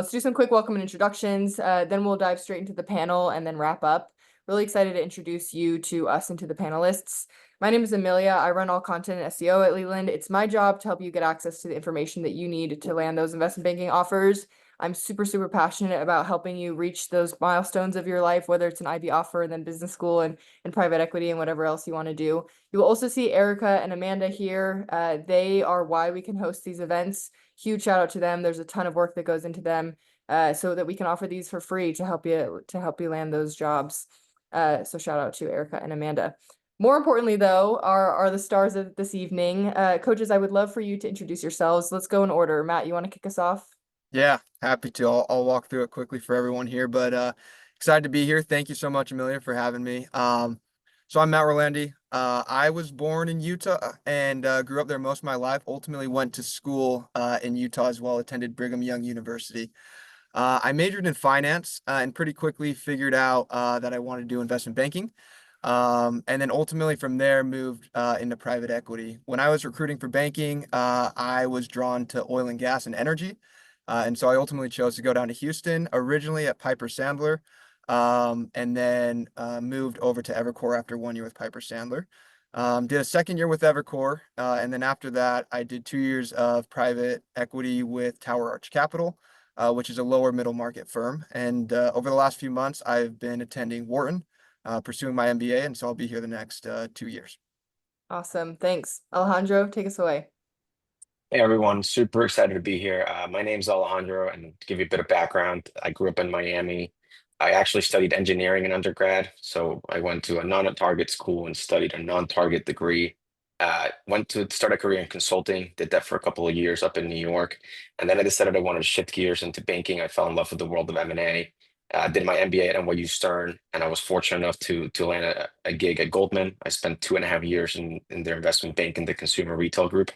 Let's do some quick welcome and introductions. Then we'll dive straight into the panel and then wrap up. Really excited to introduce you to us and to the panelists. My name is Amelia. I run all content and SEO at Leland. It's my job to help you get access to the information that you need to land those investment banking offers. I'm super, super passionate about helping you reach those milestones of your life, whether it's an IB offer and then business school and private equity and whatever else you want to do. You will also see Erica and Amanda here. They are why we can host these events. Huge shout out to them. There's a ton of work that goes into them so that we can offer these for free to help you land those jobs. So shout out to Erica and Amanda. More importantly, though, are the stars of this evening. Coaches, I would love for you to introduce yourselves. Let's go in order. Matt, you want to kick us off? Yeah, happy to. I'll walk through it quickly for everyone here, but excited to be here. Thank you so much, Amelia, for having me. So I'm Matt Rolandi. I was born in Utah and grew up there most of my life. Ultimately went to school in Utah as well, attended Brigham Young University. I majored in finance and pretty quickly figured out that I wanted to do investment banking. And then ultimately from there moved into private equity. When I was recruiting for banking, I was drawn to oil and gas and energy. And so I ultimately chose to go down to Houston, originally at Piper Sandler, and then moved over to Evercore after 1 year with Piper Sandler. Did a second year with Evercore, and then after that, I did 2 years of private equity with Tower Arch Capital, which is a lower middle market firm. And over the last few months, I've been attending Wharton, pursuing my MBA, and so I'll be here the next 2 years. Awesome. Thanks. Alejandro, take us away. Hey everyone, super excited to be here. My name's Alejandro, and to give you a bit of background, I grew up in Miami. I actually studied engineering in undergrad, so I went to a non-target school and studied a non-target degree. Went to start a career in consulting, did that for a couple of years up in New York, and then I decided I wanted to shift gears into banking. I fell in love with the world of M&A. Did my MBA at NYU Stern, and I was fortunate enough to land a gig at Goldman. I spent 2.5 years in their investment bank in the consumer retail group.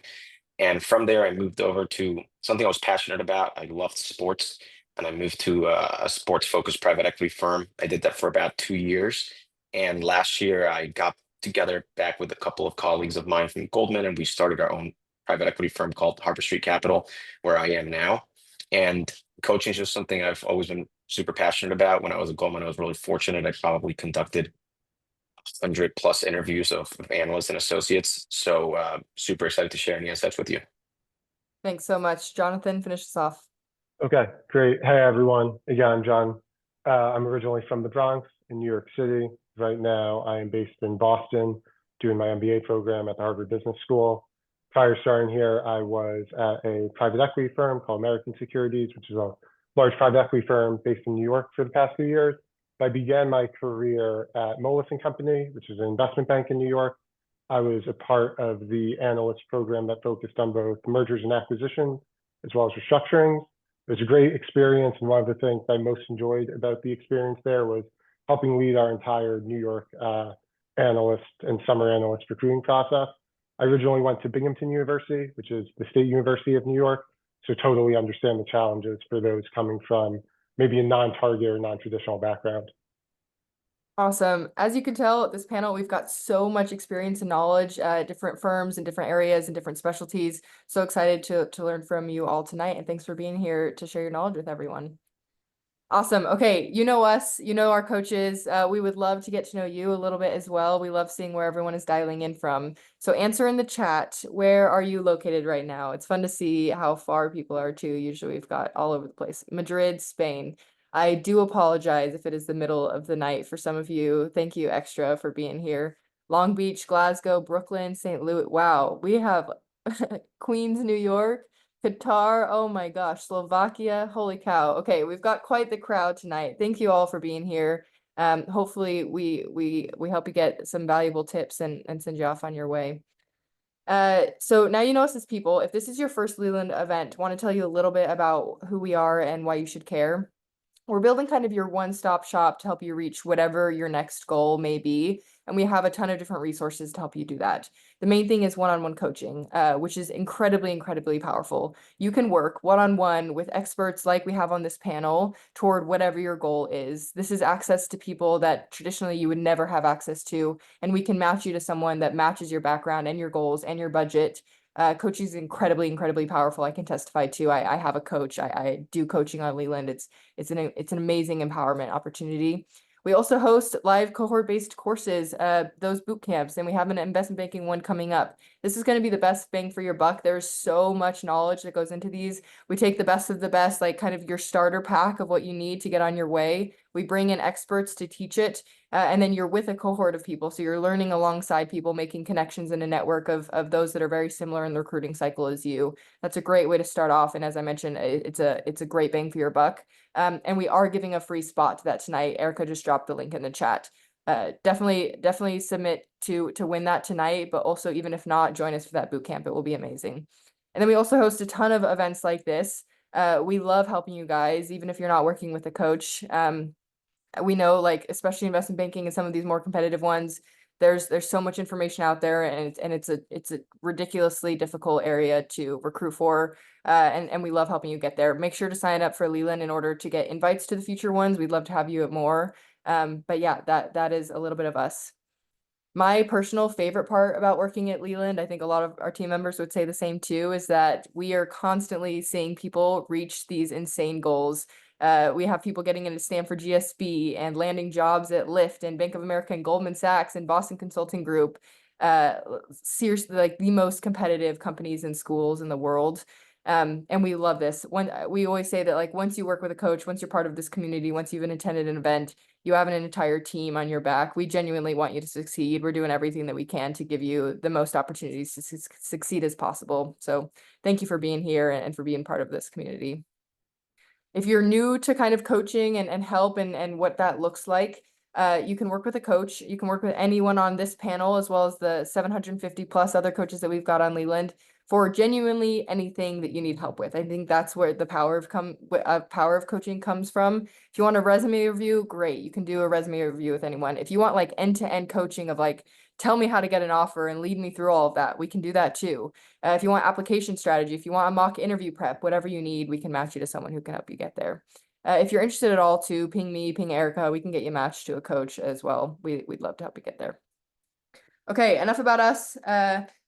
And from there, I moved over to something I was passionate about. I loved sports, and I moved to a sports-focused private equity firm. I did that for about 2 years. And last year, I got together back with a couple of colleagues of mine from Goldman, and we started our own private equity firm called Harbor Street Capital, where I am now. And coaching is just something I've always been super passionate about. When I was at Goldman, I was really fortunate. I probably conducted 100 plus interviews of analysts and associates. So super excited to share any insights with you. Thanks so much. Jonathan, finish us off. Okay, great. Hey, everyone. Again, I'm John. I'm originally from the Bronx in New York City. Right now, I am based in Boston, doing my MBA program at the Harvard Business School. Prior to starting here, I was at a private equity firm called American Securities, which is a large private equity firm based in New York for the past few years. I began my career at Moelis & Company, which is an investment bank in New York. I was a part of the analyst program that focused on both mergers and acquisitions, as well as restructurings. It was a great experience, and one of the things I most enjoyed about the experience there was helping lead our entire New York analyst and summer analyst recruiting process. I originally went to Binghamton University, which is the State University of New York, so totally understand the challenges for those coming from maybe a non-target or non-traditional background. Awesome. As you can tell, this panel, we've got so much experience and knowledge at different firms and different areas and different specialties. So excited to learn from you all tonight. And thanks for being here to share your knowledge with everyone. Awesome. Okay, you know us, you know our coaches. We would love to get to know you a little bit as well. We love seeing where everyone is dialing in from. So answer in the chat, where are you located right now? It's fun to see how far people are too. Usually we've got all over the place. Madrid, Spain. I do apologize if it is the middle of the night for some of you. Thank you extra for being here. Long Beach, Glasgow, Brooklyn, St. Louis. Wow, we have Queens, New York. Qatar, oh my gosh, Slovakia, holy cow. Okay, we've got quite the crowd tonight. Thank you all for being here. Hopefully we help you get some valuable tips and send you off on your way. So now you know us as people. If this is your first Leland event, I want to tell you a little bit about who we are and why you should care. We're building kind of your one-stop shop to help you reach whatever your next goal may be. And we have a ton of different resources to help you do that. The main thing is one-on-one coaching, which is incredibly, incredibly powerful. You can work one-on-one with experts like we have on this panel toward whatever your goal is. This is access to people that traditionally you would never have access to. And we can match you to someone that matches your background and your goals and your budget Coaching is incredibly, incredibly powerful. I can testify to. I have a coach. I do coaching on Leland. It's an amazing empowerment opportunity. We also host live cohort-based courses, those boot camps, and we have an investment banking one coming up. This is going to be the best bang for your buck. There's so much knowledge that goes into these. We take the best of the best, like kind of your starter pack of what you need to get on your way. We bring in experts to teach it, and then you're with a cohort of people. So you're learning alongside people, making connections in a network of those that are very similar in the recruiting cycle as you. That's a great way to start off. And as I mentioned, it's a great bang for your buck. And we are giving a free spot to that tonight. Erica just dropped the link in the chat. Definitely submit to win that tonight, but also even if not, join us for that boot camp. It will be amazing. And then we also host a ton of events like this. We love helping you guys, even if you're not working with a coach. We know, like, especially investment banking and some of these more competitive ones, there's so much information out there, and it's a ridiculously difficult area to recruit for. And we love helping you get there. Make sure to sign up for Leland in order to get invites to the future ones. We'd love to have you at more. But yeah, that is a little bit of us. My personal favorite part about working at Leland, I think a lot of our team members would say the same too, is that we are constantly seeing people reach these insane goals. We have people getting into Stanford GSB and landing jobs at Lyft and Bank of America and Goldman Sachs and Boston Consulting Group. Seriously, like the most competitive companies and schools in the world. And we love this. We always say that, like, once you work with a coach, once you're part of this community, once you've attended an event, you have an entire team on your back. We genuinely want you to succeed. We're doing everything that we can to give you the most opportunities to succeed as possible. So thank you for being here and for being part of this community. If you're new to kind of coaching and help and what that looks like, you can work with a coach. You can work with anyone on this panel, as well as the 750 plus other coaches that we've got on Leland, for genuinely anything that you need help with. I think that's where the power of coaching comes from. If you want a resume review, great. You can do a resume review with anyone. If you want like end-to-end coaching of like, tell me how to get an offer and lead me through all of that, we can do that too. If you want application strategy, if you want a mock interview prep, whatever you need, we can match you to someone who can help you get there. If you're interested at all too, ping me, ping Erica. We can get you matched to a coach as well. We'd love to help you get there. Okay, enough about us.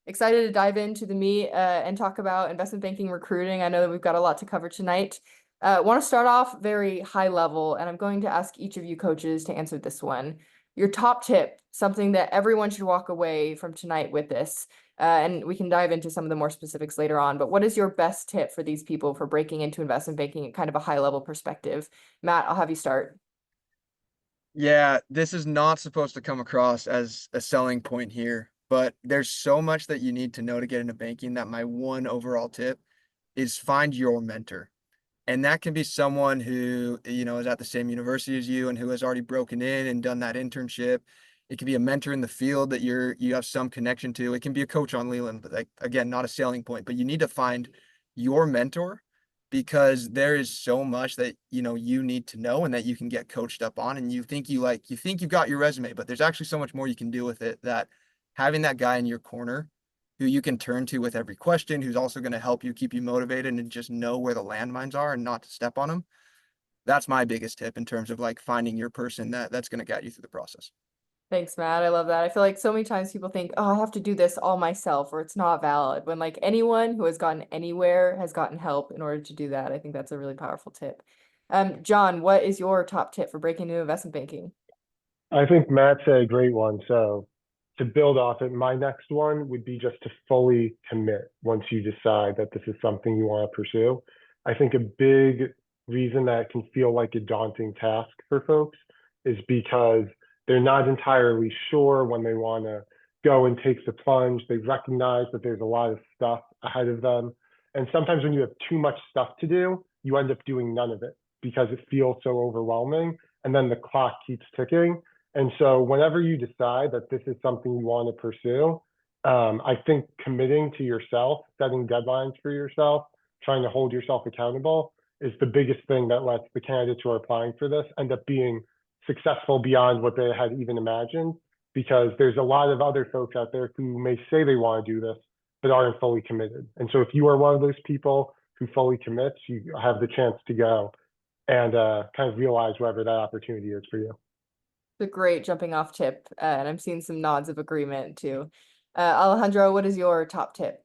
Excited to dive into the meat and talk about investment banking recruiting. I know that we've got a lot to cover tonight. Want to start off very high level, and I'm going to ask each of you coaches to answer this one. Your top tip, something that everyone should walk away from tonight with this, and we can dive into some of the more specifics later on, but what is your best tip for these people for breaking into investment banking at kind of a high level perspective? Matt, I'll have you start. Yeah, this is not supposed to come across as a selling point here, but there's so much that you need to know to get into banking that my one overall tip is find your mentor. And that can be someone who, is at the same university as you and who has already broken in and done that internship. It can be a mentor in the field that you have some connection to. It can be a coach on Leland, but like, again, not a selling point, but you need to find your mentor, because there is so much that, you need to know and that you can get coached up on. And you think you've got your resume, but there's actually so much more you can do with it, that having that guy in your corner who you can turn to with every question, who's also going to help you keep you motivated and just know where the landmines are and not to step on them. That's my biggest tip in terms of like finding your person that's going to guide you through the process. Thanks, Matt. I love that. I feel like so many times people think, oh, I have to do this all myself, or it's not valid, when like anyone who has gotten anywhere has gotten help in order to do that. I think that's a really powerful tip. John, what is your top tip for breaking into investment banking? I think Matt said a great one. So to build off it, my next one would be just to fully commit once you decide that this is something you want to pursue. I think a big reason that can feel like a daunting task for folks is because they're not entirely sure when they want to go and take the plunge. They recognize that there's a lot of stuff ahead of them. And sometimes when you have too much stuff to do, you end up doing none of it because it feels so overwhelming. And then the clock keeps ticking. And so whenever you decide that this is something you want to pursue, I think committing to yourself, setting deadlines for yourself, trying to hold yourself accountable is the biggest thing that lets the candidates who are applying for this end up being successful beyond what they had even imagined, because there's a lot of other folks out there who may say they want to do this, but aren't fully committed. And so if you are one of those people who fully commits, you have the chance to go and kind of realize wherever that opportunity is for you. It's a great jumping off tip, and I'm seeing some nods of agreement too. Alejandro, what is your top tip?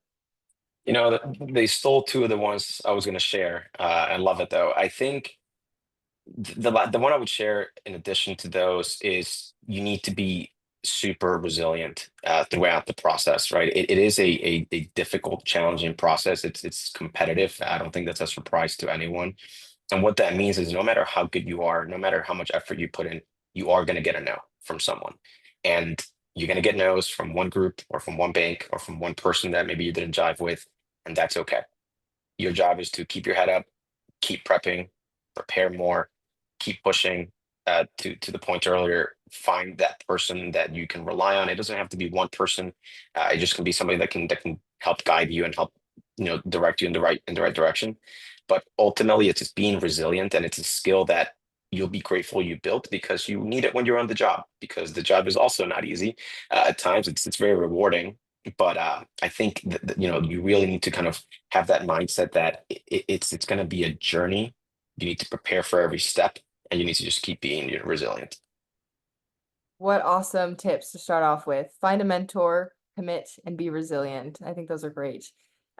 They stole two of the ones I was going to share. I love it though. I think the one I would share in addition to those is you need to be super resilient throughout the process, right? It is a difficult, challenging process. It's competitive. I don't think that's a surprise to anyone. And what that means is no matter how good you are, no matter how much effort you put in, you are going to get a no from someone. And you're going to get no's from one group or from one bank or from one person that maybe you didn't jive with, and that's okay. Your job is to keep your head up, keep prepping, prepare more, keep pushing. To the point earlier, find that person that you can rely on. It doesn't have to be one person. It just can be somebody that can help guide you and help direct you in the right direction. But ultimately, it's just being resilient, and it's a skill that you'll be grateful you built because you need it when you're on the job. Because the job is also not easy. At times, it's very rewarding, but I think that you really need to kind of have that mindset that it's going to be a journey. You need to prepare for every step, and you need to just keep being resilient. What awesome tips to start off with. Find a mentor, commit, and be resilient. I think those are great.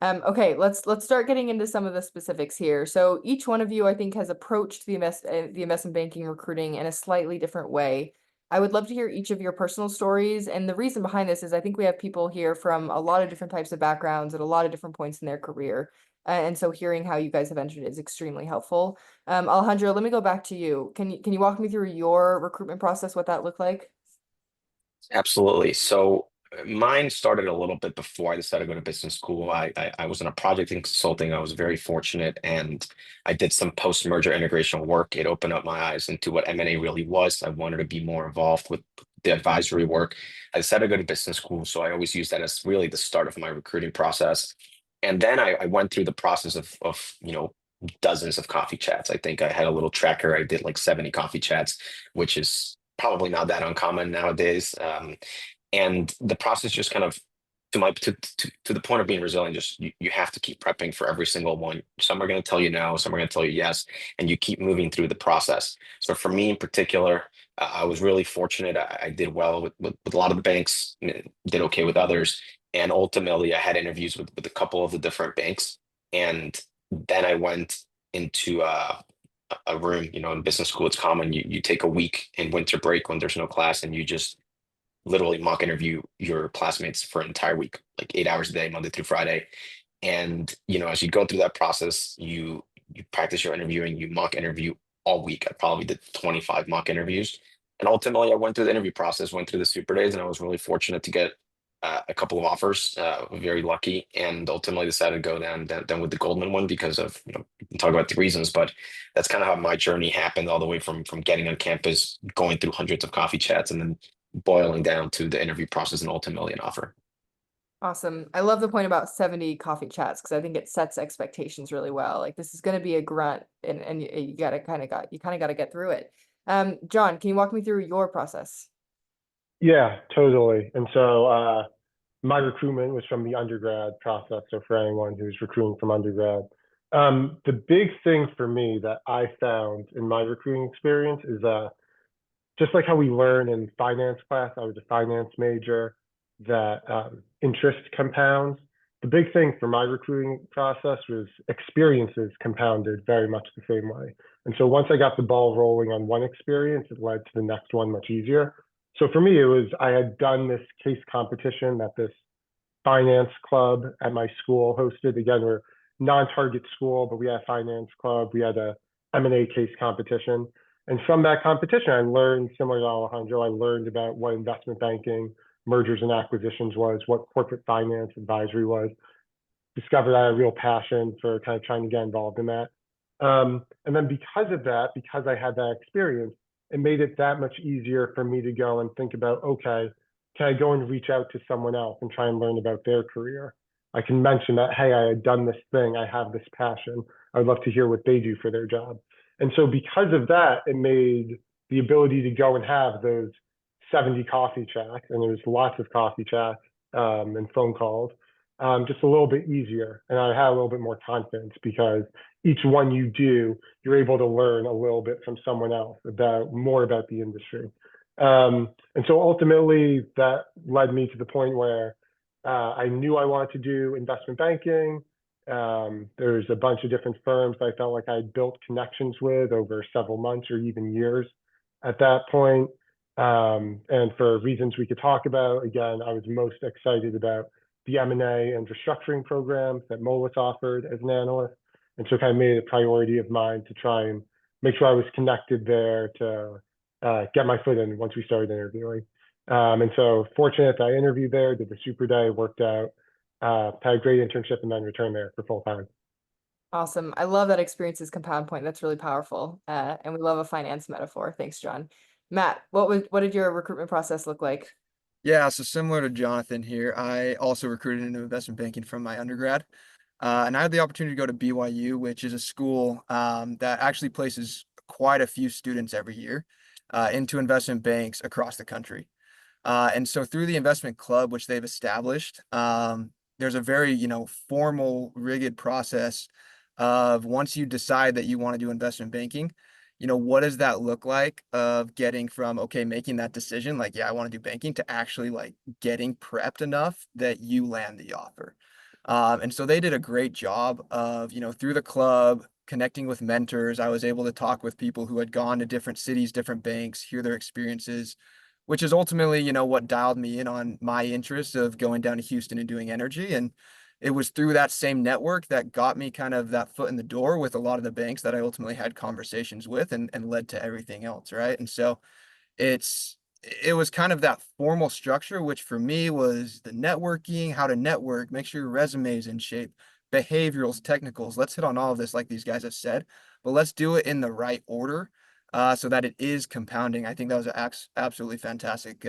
Okay, let's start getting into some of the specifics here. So each one of you, I think, has approached the investment banking recruiting in a slightly different way. I would love to hear each of your personal stories, and the reason behind this is I think we have people here from a lot of different types of backgrounds at a lot of different points in their career. And so hearing how you guys have entered is extremely helpful. Alejandro, let me go back to you. Can you walk me through your recruitment process, what that looked like? Absolutely. So mine started a little bit before I decided to go to business school. I was in a project in consulting. I was very fortunate, and I did some post-merger integration work. It opened up my eyes into what M&A really was. I wanted to be more involved with the advisory work. I decided to go to business school, so I always use that as really the start of my recruiting process. And then I went through the process of dozens of coffee chats. I think I had a little tracker. I did like 70 coffee chats, which is probably not that uncommon nowadays. And the process just kind of to the point of being resilient, just you have to keep prepping for every single one. Some are going to tell you no, some are going to tell you yes, and you keep moving through the process. So for me in particular, I was really fortunate. I did well with a lot of the banks, did okay with others, and ultimately I had interviews with a couple of the different banks, and then I went into a room. In business school, it's common. You take a week in winter break when there's no class, and you just literally mock interview your classmates for an entire week, like 8 hours a day, Monday through Friday. And as you go through that process, you practice your interviewing, you mock interview all week. I probably did 25 mock interviews, and ultimately I went through the interview process, went through the super days, and I was really fortunate to get a couple of offers. Very lucky, and ultimately decided to go down with the Goldman one because of we can talk about the reasons, but that's kind of how my journey happened, all the way from getting on campus, going through hundreds of coffee chats, and then boiling down to the interview process and ultimately an offer. Awesome. I love the point about 70 coffee chats because I think it sets expectations really well. Like this is going to be a grunt and you kind of got to get through it. John, can you walk me through your process? Yeah, totally. And so my recruitment was from the undergrad process. So for anyone who's recruiting from undergrad, the big thing for me that I found in my recruiting experience is just like how we learn in finance class, I was a finance major, that interest compounds. The big thing for my recruiting process was experiences compounded very much the same way. And so once I got the ball rolling on one experience, it led to the next one much easier. So for me, it was I had done this case competition that this finance club at my school hosted. Again, we're non-target school, but we had a finance club. We had a M&A case competition. And from that competition, I learned, similar to Alejandro, I learned about what investment banking, mergers and acquisitions was, what corporate finance advisory was, discovered I had a real passion for kind of trying to get involved in that. And then because of that, because I had that experience, it made it that much easier for me to go and think about, okay, can I go and reach out to someone else and try and learn about their career? I can mention that, hey, I had done this thing, I have this passion. I would love to hear what they do for their job. And so because of that, it made the ability to go and have those 70 coffee chats, and there was lots of coffee chats and phone calls, just a little bit easier. And I had a little bit more confidence because each one you do, you're able to learn a little bit from someone else about more about the industry. And so ultimately that led me to the point where I knew I wanted to do investment banking. There's a bunch of different firms I felt like I built connections with over several months or even years at that point. And for reasons we could talk about, again, I was most excited about the M&A and restructuring programs that Moelis offered as an analyst. And so kind of made it a priority of mine to try and make sure I was connected there to get my foot in once we started interviewing. And so fortunate that I interviewed there, did the super day, worked out, had a great internship, and then returned there for full time. Awesome. I love that experiences compound point. That's really powerful. And we love a finance metaphor. Thanks, John. Matt, what did your recruitment process look like? Yeah, so similar to Jonathan here, I also recruited into investment banking from my undergrad. And I had the opportunity to go to BYU, which is a school that actually places quite a few students every year into investment banks across the country. And so through the investment club, which they've established, there's a very, formal, rigid process of once you decide that you want to do investment banking, what does that look like of getting from, okay, making that decision, like, yeah, I want to do banking, to actually like getting prepped enough that you land the offer. And so they did a great job of, through the club, connecting with mentors. I was able to talk with people who had gone to different cities, different banks, hear their experiences, which is ultimately, what dialed me in on my interest of going down to Houston and doing energy. And it was through that same network that got me kind of that foot in the door with a lot of the banks that I ultimately had conversations with and led to everything else. Right. And so it's it was kind of that formal structure, which for me was the networking, how to network, make sure your resume is in shape, behaviorals, technicals. Let's hit on all of this, like these guys have said, but let's do it in the right order, so that it is compounding. I think that was an absolutely fantastic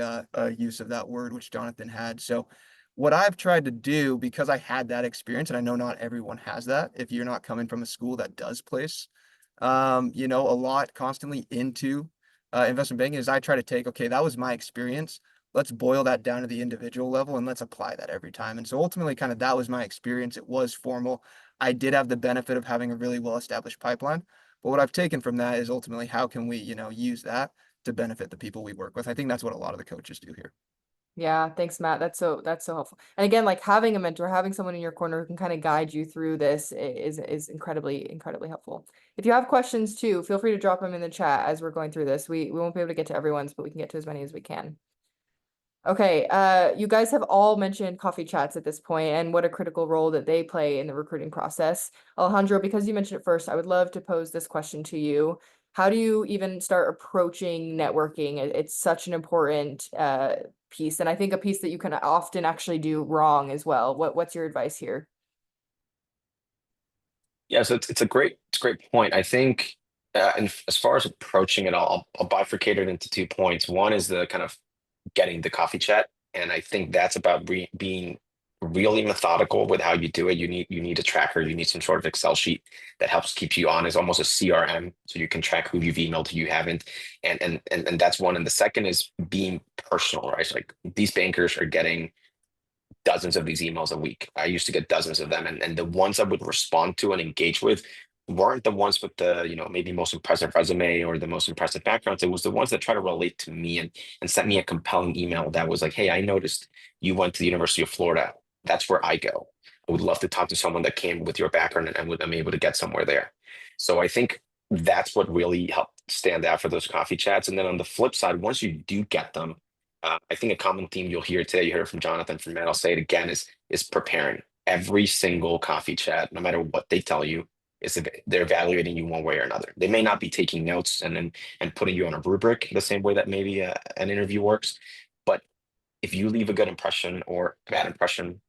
use of that word, which Jonathan had. So, what I've tried to do, because I had that experience, and I know not everyone has that, if you're not coming from a school that does place, a lot constantly into investment banking, is I try to take, okay, that was my experience. Let's boil that down to the individual level and let's apply that every time. And so ultimately, kind of that was my experience. It was formal. I did have the benefit of having a really well-established pipeline. But what I've taken from that is ultimately how can we, use that to benefit the people we work with. I think that's what a lot of the coaches do here. Yeah, thanks, Matt. That's so helpful. And again, like having a mentor, having someone in your corner who can kind of guide you through this is incredibly helpful. If you have questions too, feel free to drop them in the chat as we're going through this. We won't be able to get to everyone's, but we can get to as many as we can. Okay, you guys have all mentioned coffee chats at this point and what a critical role that they play in the recruiting process. Alejandro, because you mentioned it first, I would love to pose this question to you. How do you even start approaching networking? It's such an important piece, and I think a piece that you can often actually do wrong as well. What's your advice here? Yeah, so it's a great point. I think, and as far as approaching it, I'll bifurcate it into 2 points. One is the kind of getting the coffee chat, and I think that's about being really methodical with how you do it. You need a tracker, you need some sort of Excel sheet that helps keep you on as almost a CRM, so you can track who you've emailed, who you haven't, and that's one. And the second is being personal, right? So like these bankers are getting dozens of these emails a week. I used to get dozens of them, and the ones I would respond to and engage with weren't the ones with the, maybe most impressive resume or the most impressive backgrounds. It was the ones that try to relate to me and sent me a compelling email that was like, hey, I noticed you went to the University of Florida. That's where I go. I would love to talk to someone that came with your background, and I'm able to get somewhere there. So I think that's what really helped stand out for those coffee chats. And then on the flip side, once you do get them, I think a common theme you'll hear today, you heard it from Jonathan, from Matt, I'll say it again, is preparing. Every single coffee chat, no matter what they tell you, they're evaluating you one way or another. They may not be taking notes and putting you on a rubric the same way that maybe an interview works, but if you leave a good impression or a bad impression,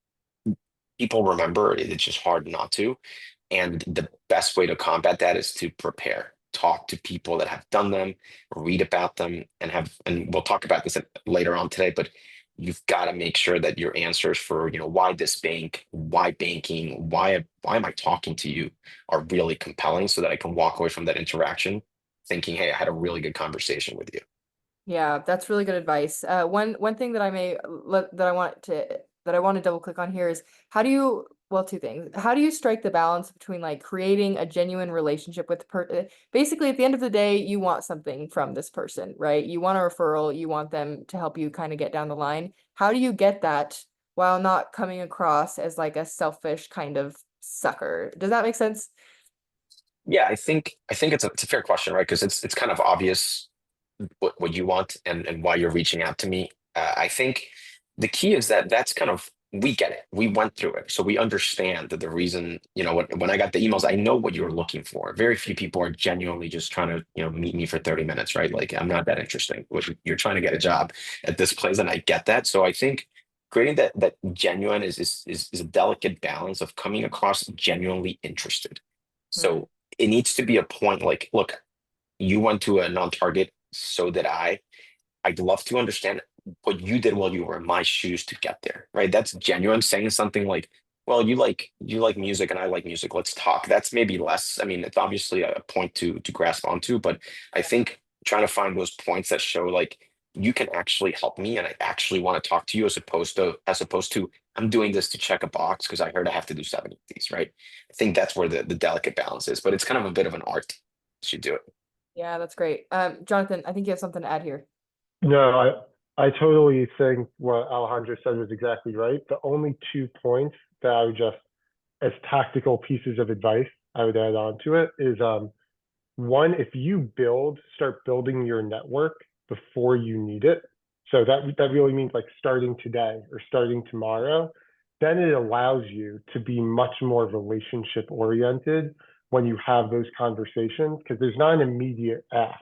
people remember it. It's just hard not to. And the best way to combat that is to prepare. Talk to people that have done them, read about them, and we'll talk about this later on today, but you've got to make sure that your answers for, why this bank, why banking, why am I talking to you, are really compelling, so that I can walk away from that interaction thinking, hey, I had a really good conversation with you. Yeah, that's really good advice. One thing that I want to double click on here is well, two things. How do you strike the balance between like creating a genuine relationship with basically at the end of the day, you want something from this person, right? You want a referral, you want them to help you kind of get down the line. How do you get that while not coming across as like a selfish kind of sucker. Does that make sense? Yeah, I think it's a fair question, right? Because it's kind of obvious what you want and why you're reaching out to me. I think the key is that that's kind of we get it. We went through it, so we understand that the reason. When I got the emails, I know what you're looking for. Very few people are genuinely just trying to meet me for 30 minutes, right? Like I'm not that interesting. You're trying to get a job at this place, and I get that. So I think creating that genuine is a delicate balance of coming across genuinely interested. Hmm. So it needs to be a point like, look, you went to a non-target, so did I. I'd love to understand what you did while you were in my shoes to get there, right? That's genuine. Saying something like, well, you like music and I like music. Let's talk. That's maybe less. I mean, it's obviously a point to grasp onto, but I think trying to find those points that show like you can actually help me and I actually want to talk to you as opposed to I'm doing this to check a box because I heard I have to do 70 of these, right? I think that's where the delicate balance is, but it's kind of a bit of an art as you do it. Yeah, that's great. Jonathan, I think you have something to add here. No, I totally think what Alejandro said was exactly right. The only 2 points that I would just, as tactical pieces of advice, I would add on to it is one, if you start building your network before you need it. So that really means like starting today or starting tomorrow, then it allows you to be much more relationship oriented when you have those conversations because there's not an immediate ask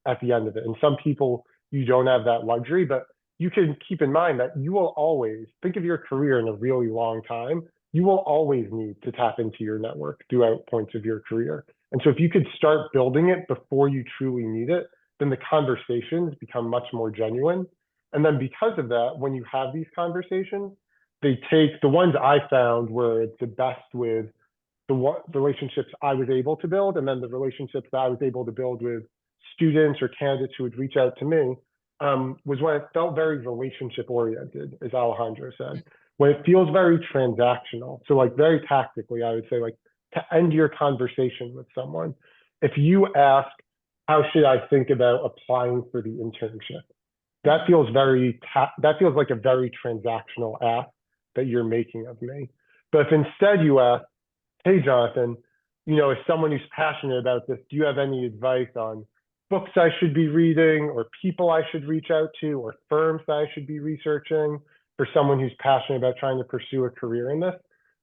at the end of it. And some people, you don't have that luxury, but you can keep in mind that you will always think of your career in a really long time. You will always need to tap into your network throughout points of your career. And so if you could start building it before you truly need it, then the conversations become much more genuine. And then because of that, when you have these conversations, they take the ones I found were the best with the relationships I was able to build, and then the relationships that I was able to build with students or candidates who would reach out to me was when it felt very relationship oriented, as Alejandro said. When it feels very transactional, so like very tactically, I would say like to end your conversation with someone, if you ask, "How should I think about applying for the internship?" That that feels like a very transactional ask that you're making of me. But if instead you ask, "Hey, Jonathan, as someone who's passionate about this, do you have any advice on books I should be reading or people I should reach out to or firms that I should be researching for someone who's passionate about trying to pursue a career in this?"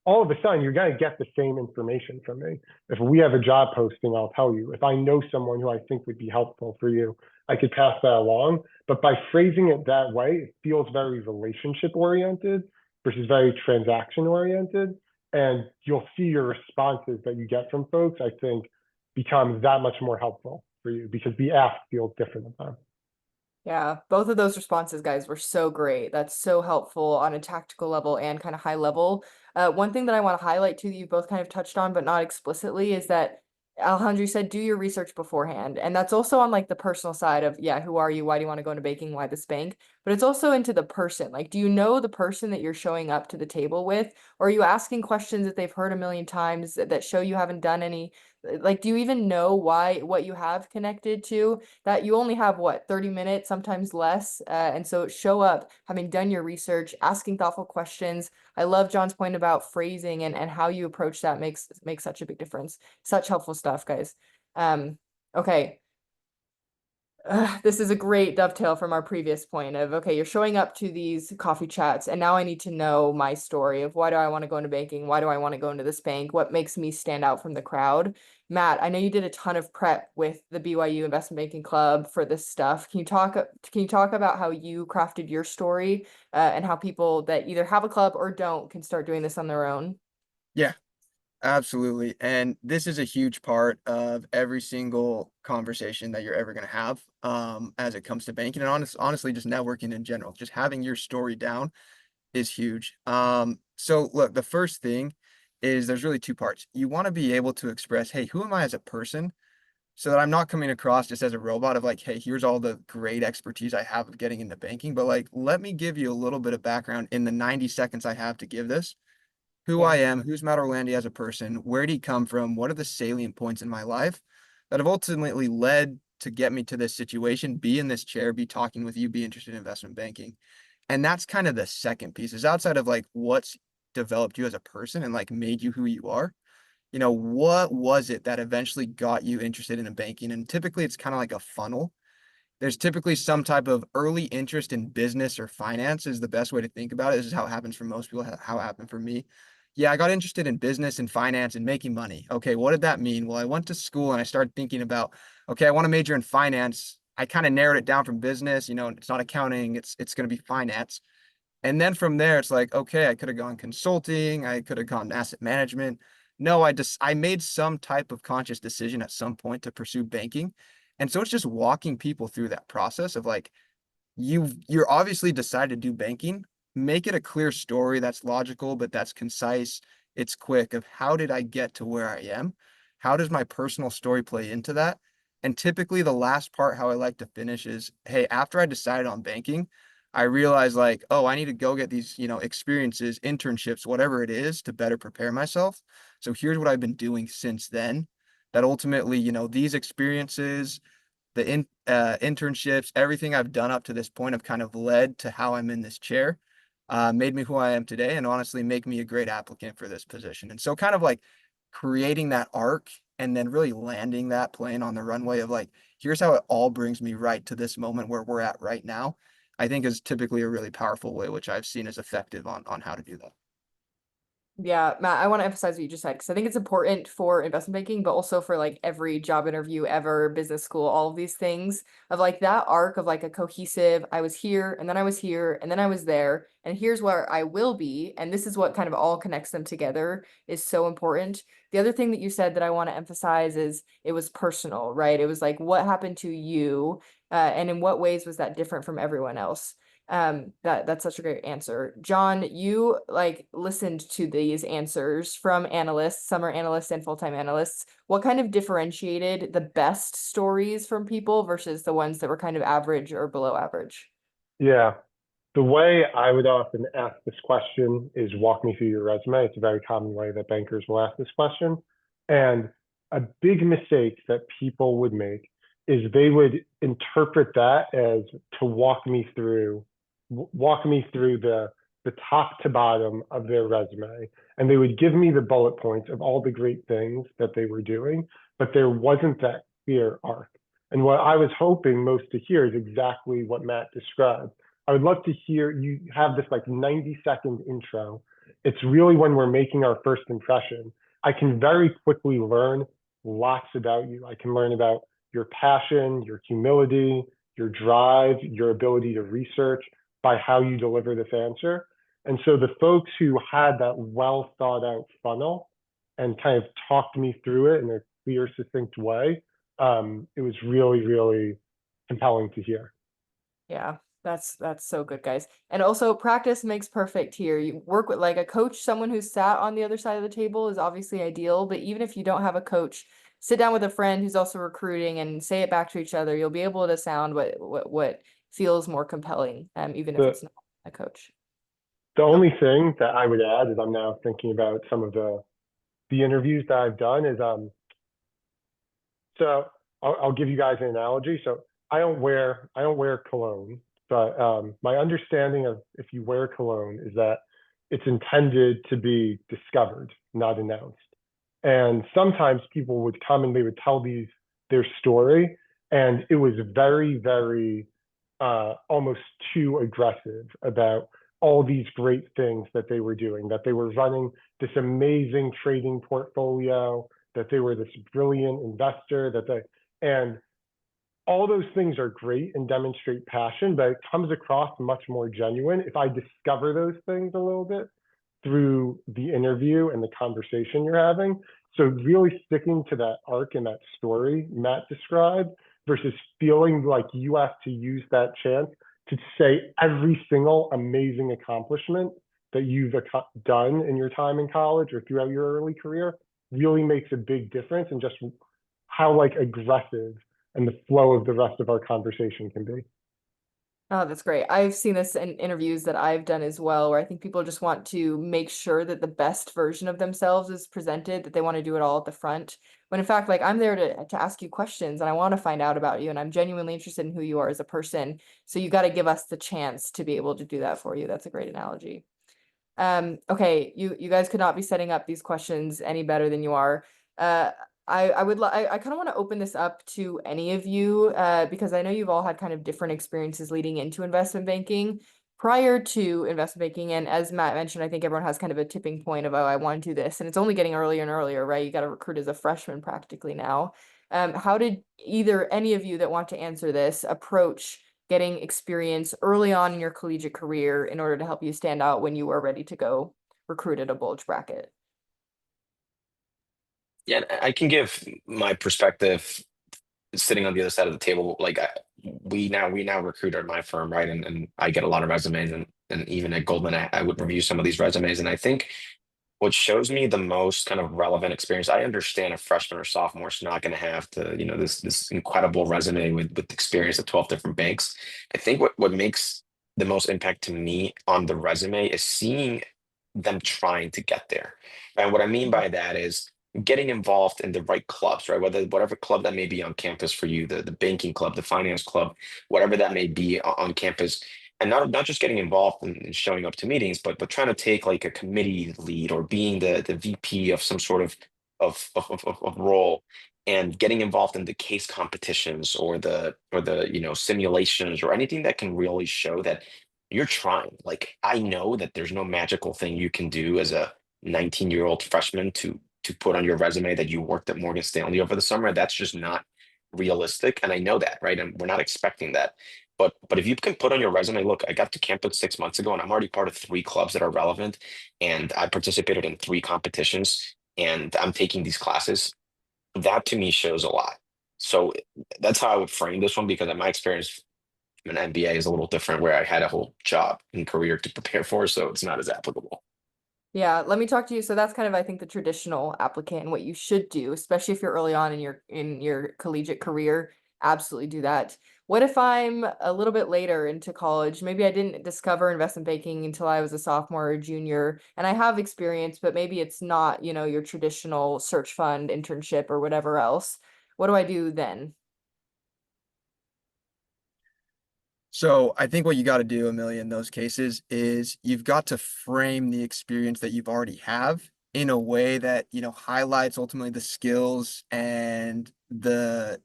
All of a sudden, you're going to get the same information from me. If we have a job posting, I'll tell you. If I know someone who I think would be helpful for you, I could pass that along. But by phrasing it that way, it feels very relationship oriented versus very transaction oriented. And you'll see your responses that you get from folks, I think, become that much more helpful for you because the ask feels different at them. Yeah, both of those responses, guys, were so great. That's so helpful on a tactical level and kind of high level. One thing that I want to highlight too, that you both kind of touched on, but not explicitly, is that Alejandro said, do your research beforehand. And that's also on like the personal side of, yeah, who are you? Why do you want to go into baking? Why this bank? But it's also into the person. Like, do you know the person that you're showing up to the table with? Or are you asking questions that they've heard a million times that show you haven't done any? Like, do you even know what you have connected to? That you only have what, 30 minutes, sometimes less. And so show up having done your research, asking thoughtful questions. I love John's point about phrasing and how you approach that makes such a big difference. Such helpful stuff, guys. Okay. This is a great dovetail from our previous point of, okay, you're showing up to these coffee chats, and now I need to know my story of why do I want to go into banking? Why do I want to go into this bank? What makes me stand out from the crowd? Matt, I know you did a ton of prep with the BYU Investment Banking Club for this stuff. Can you talk about how you crafted your story, and how people that either have a club or don't can start doing this on their own? Yeah, absolutely. And this is a huge part of every single conversation that you're ever going to have as it comes to banking and honestly, just networking in general. Just having your story down is huge. So look, the first thing is there's really two parts. You want to be able to express, hey, who am I as a person? So that I'm not coming across just as a robot of like, hey, here's all the great expertise I have of getting into banking, but like, let me give you a little bit of background in the 90 seconds I have to give this. Who Yeah. I am, who's Matt Orlandi as a person, where did he come from, what are the salient points in my life that have ultimately led to get me to this situation, be in this chair, be talking with you, be interested in investment banking. And that's kind of the second piece is outside of like what's developed you as a person and like made you who you are. What was it that eventually got you interested in banking? And typically it's kind of like a funnel. There's typically some type of early interest in business or finance is the best way to think about it. This is how it happens for most people, how it happened for me. Yeah, I got interested in business and finance and making money. Okay, what did that mean? Well, I went to school and I started thinking about, okay, I want to major in finance. I kind of narrowed it down from business, it's not accounting, it's going to be finance. And then from there, it's like, okay, I could have gone consulting, I could have gone asset management. No, I made some type of conscious decision at some point to pursue banking. And so it's just walking people through that process of like, you're obviously decided to do banking. Make it a clear story that's logical, but that's concise. It's quick of how did I get to where I am? How does my personal story play into that? And typically the last part, how I like to finish is, hey, after I decided on banking, I realized like, oh, I need to go get these, experiences, internships, whatever it is to better prepare myself. So here's what I've been doing since then that ultimately, these experiences, the internships, everything I've done up to this point have kind of led to how I'm in this chair, made me who I am today, and honestly make me a great applicant for this position. And so kind of like creating that arc and then really landing that plane on the runway of like, here's how it all brings me right to this moment where we're at right now, I think is typically a really powerful way, which I've seen as effective on how to do that. Yeah, Matt, I want to emphasize what you just said because I think it's important for investment banking, but also for like every job interview ever, business school, all of these things of like that arc of like a cohesive, I was here and then I was here and then I was there and here's where I will be. And this is what kind of all connects them together is so important. The other thing that you said that I want to emphasize is it was personal, right? It was like what happened to you, and in what ways was that different from everyone else? That's such a great answer. John, you like listened to these answers from analysts, summer analysts and full-time analysts. What kind of differentiated the best stories from people versus the ones that were kind of average or below average? Yeah. The way I would often ask this question is walk me through your resume. It's a very common way that bankers will ask this question. And a big mistake that people would make is they would interpret that as to walk me through the top to bottom of their resume. And they would give me the bullet points of all the great things that they were doing, but there wasn't that clear arc. And what I was hoping most to hear is exactly what Matt described. I would love to hear you have this like 90-second intro. It's really when we're making our first impression. I can very quickly learn lots about you. I can learn about your passion, your humility, your drive, your ability to research by how you deliver this answer. And so the folks who had that well thought out funnel and kind of talked me through it in a clear, succinct way, it was really, really compelling to hear. Yeah, that's so good, guys. And also practice makes perfect here. You work with like a coach, someone who's sat on the other side of the table is obviously ideal, but even if you don't have a coach, sit down with a friend who's also recruiting and say it back to each other. You'll be able to sound what feels more compelling, even if The it's not a coach. the only thing that I would add is I'm now thinking about some of the interviews that I've done is so I'll give you guys an analogy. So I don't wear cologne, but my understanding of if you wear cologne is that it's intended to be discovered, not announced. And sometimes people would come and they would tell their story, and it was very, very almost too aggressive about all these great things that they were doing, that they were running this amazing trading portfolio, that they were this brilliant investor, and all those things are great and demonstrate passion, but it comes across much more genuine if I discover those things a little bit through the interview and the conversation you're having. So really sticking to that arc and that story Matt described versus feeling like you have to use that chance to say every single amazing accomplishment that you've done in your time in college or throughout your early career really makes a big difference in just how like aggressive and the flow of the rest of our conversation can be. Oh, that's great. I've seen this in interviews that I've done as well, where I think people just want to make sure that the best version of themselves is presented, that they want to do it all at the front. When in fact, like I'm there to ask you questions and I want to find out about you and I'm genuinely interested in who you are as a person. So you got to give us the chance to be able to do that for you. That's a great analogy. Okay, you guys could not be setting up these questions any better than you are. Uh, I kind of want to open this up to any of you, because I know you've all had kind of different experiences leading into investment banking, prior to investment banking, and as Matt mentioned, I think everyone has kind of a tipping point of, oh, I want to do this, and it's only getting earlier and earlier, right? You got to recruit as a freshman practically now. How did either any of you that want to answer this approach getting experience early on in your collegiate career in order to help you stand out when you are ready to go recruit at a bulge bracket? Yeah, I can give my perspective sitting on the other side of the table. Like we now recruit at my firm, right? And I get a lot of resumes, and even at Goldman, I would review some of these resumes, and I think what shows me the most kind of relevant experience. I understand a freshman or sophomore is not going to have this incredible resume with experience at 12 different banks. I think what makes the most impact to me on the resume is seeing them trying to get there. And what I mean by that is getting involved in the right clubs, right? Whatever club that may be on campus for you, the banking club, the finance club, whatever that may be on campus, and not just getting involved and showing up to meetings, but trying to take like a committee lead or being the VP of some sort of role, and getting involved in the case competitions or the simulations or anything that can really show that you're trying. Like I know that there's no magical thing you can do as a 19-year-old freshman to put on your resume that you worked at Morgan Stanley over the summer. That's just not realistic, and I know that, right? And we're not expecting that. But if you can put on your resume, look, I got to campus 6 months ago, and I'm already part of 3 clubs that are relevant, and I participated in 3 competitions, and I'm taking these classes. That to me shows a lot. So that's how I would frame this one, because in my experience, an MBA is a little different, where I had a whole job and career to prepare for, so it's not as applicable. Yeah, let me talk to you. So that's kind of, I think, the traditional applicant and what you should do, especially if you're early on in your collegiate career. Absolutely do that. What if I'm a little bit later into college? Maybe I didn't discover investment banking until I was a sophomore or junior, and I have experience, but maybe it's not, your traditional search fund internship or whatever else. What do I do then? So I think what you got to do, Amelia, in those cases is you've got to frame the experience that you've already have in a way that, highlights ultimately the skills and the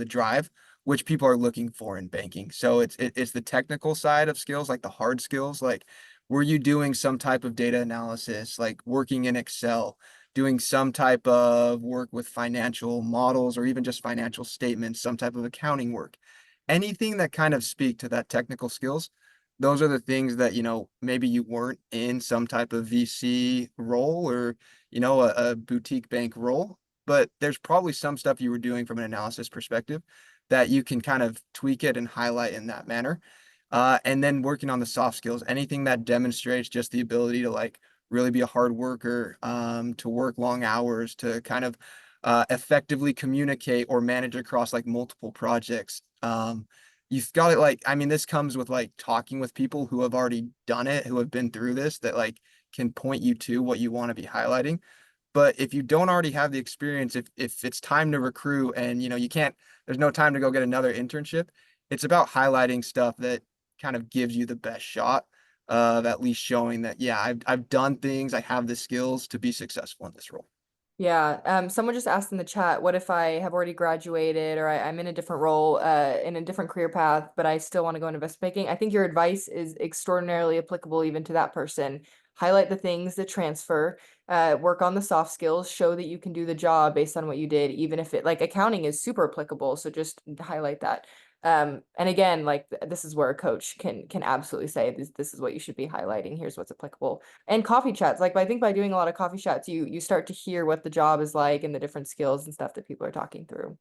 drive which people are looking for in banking. So it's the technical side of skills, like the hard skills, like were you doing some type of data analysis, like working in Excel, doing some type of work with financial models or even just financial statements, some type of accounting work, anything that kind of speak to that technical skills. Those are the things that, maybe you weren't in some type of VC role or, a boutique bank role, but there's probably some stuff you were doing from an analysis perspective that you can kind of tweak it and highlight in that manner. And then working on the soft skills, anything that demonstrates just the ability to like really be a hard worker, to work long hours, to kind of effectively communicate or manage across like multiple projects. You've got it like, I mean, this comes with like talking with people who have already done it, who have been through this, that like can point you to what you want to be highlighting. But if you don't already have the experience, if it's time to recruit and you can't, there's no time to go get another internship, it's about highlighting stuff that kind of gives you the best shot of at least showing that, yeah, I've done things, I have the skills to be successful in this role. Yeah, someone just asked in the chat, what if I have already graduated or I'm in a different role, in a different career path, but I still want to go into investment banking? I think your advice is extraordinarily applicable even to that person. Highlight the things that transfer, work on the soft skills, show that you can do the job based on what you did, even if it like accounting is super applicable. So just highlight that. And again, like this is where a coach can absolutely say this is what you should be highlighting. Here's what's applicable. And coffee chats, like I think by doing a lot of coffee chats, you start to hear what the job is like and the different skills and stuff that people are talking through.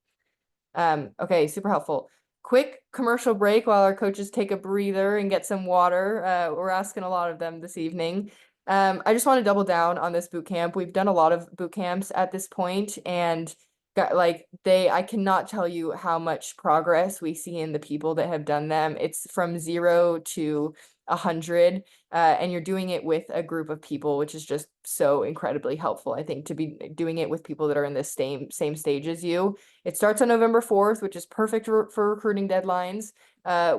Okay, super helpful. Quick commercial break while our coaches take a breather and get some water. We're asking a lot of them this evening. I just want to double down on this boot camp. We've done a lot of boot camps at this point, and I cannot tell you how much progress we see in the people that have done them. It's from 0 to 100, and you're doing it with a group of people, which is just so incredibly helpful, I think, to be doing it with people that are in the same stage as you. It starts on November 4th, which is perfect for recruiting deadlines.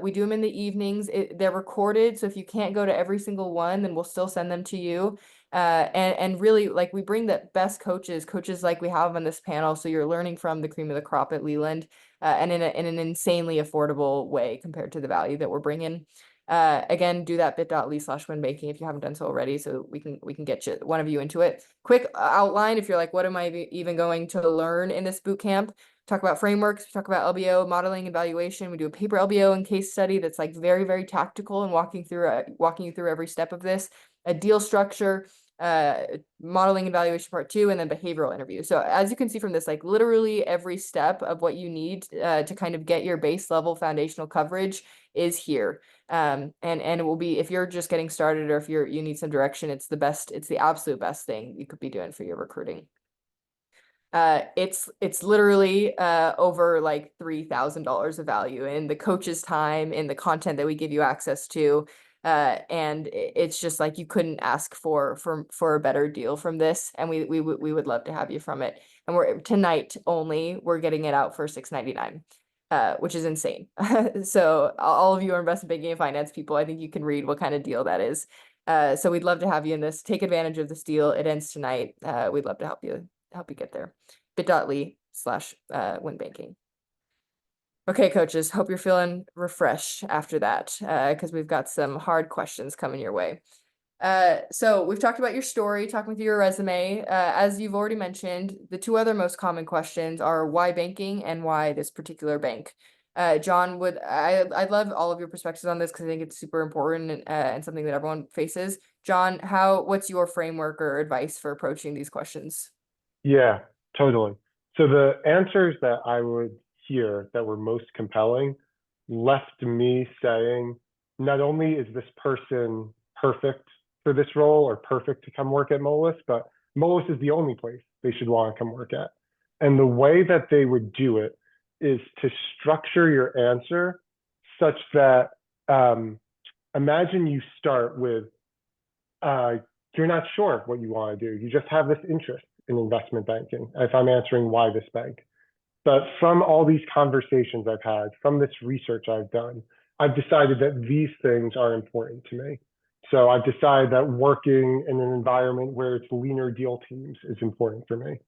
We do them in the evenings. They're recorded, so if you can't go to every single one, then we'll still send them to you. And really, like, we bring the best coaches like we have on this panel, so you're learning from the cream of the crop at Leland, and in an insanely affordable way compared to the value that we're bringing. Again, do that bit.ly/winbanking if you haven't done so already, so we can get one of you into it. Quick outline, if you're like, what am I even going to learn in this boot camp? Talk about frameworks, we talk about LBO, modeling, evaluation. We do a paper LBO and case study that's like very, very tactical and walking you through every step of this. A deal structure, modeling evaluation part 2, and then behavioral interview. So as you can see from this, like literally every step of what you need to kind of get your base level foundational coverage is here. And it will be, if you're just getting started or if you need some direction, it's the absolute best thing you could be doing for your recruiting. It's literally over like $3,000 of value in the coach's time, in the content that we give you access to. And it's just like you couldn't ask for a better deal from this, and we would love to have you from it. And we're tonight only, we're getting it out for $6.99, which is insane. So all of you are investment banking and finance people, I think you can read what kind of deal that is. So we'd love to have you in this. Take advantage of this deal. It ends tonight. We'd love to help you get there. bit.ly/winbanking. Okay, coaches, hope you're feeling refreshed after that, because we've got some hard questions coming your way. So we've talked about your story, talking through your resume. As you've already mentioned, the 2 other most common questions are why banking and why this particular bank. John, I'd love all of your perspectives on this because I think it's super important and something that everyone faces. John, what's your framework or advice for approaching these questions? Yeah, totally. So the answers that I would hear that were most compelling left me saying, not only is this person perfect for this role or perfect to come work at Moelis, but Moelis is the only place they should want to come work at. And the way that they would do it is to structure your answer such that imagine you start with you're not sure what you want to do. You just have this interest in investment banking, if I'm answering why this bank. But from all these conversations I've had, from this research I've done, I've decided that these things are important to me. So I've decided that working in an environment where it's leaner deal teams is important for me.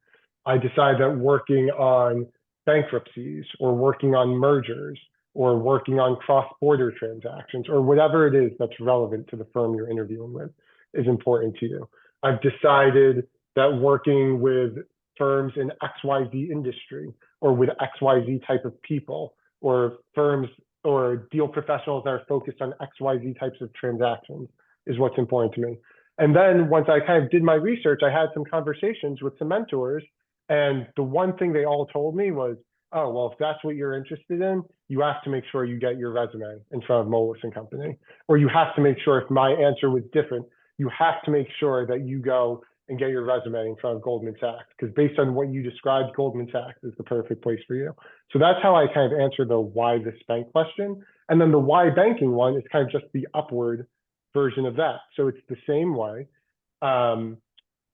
I decided that working on bankruptcies or working on mergers or working on cross-border transactions or whatever it is that's relevant to the firm you're interviewing with is important to you. I've decided that working with firms in XYZ industry or with XYZ type of people or firms or deal professionals that are focused on XYZ types of transactions is what's important to me. And then once I kind of did my research, I had some conversations with some mentors, and the one thing they all told me was, oh, well, if that's what you're interested in, you have to make sure you get your resume in front of Moelis and Company, or you have to make sure, if my answer was different, you have to make sure that you go and get your resume in front of Goldman Sachs, because based on what you described, Goldman Sachs is the perfect place for you. So that's how I kind of answer the why this bank question. And then the why banking one is kind of just the upward version of that. So it's the same way.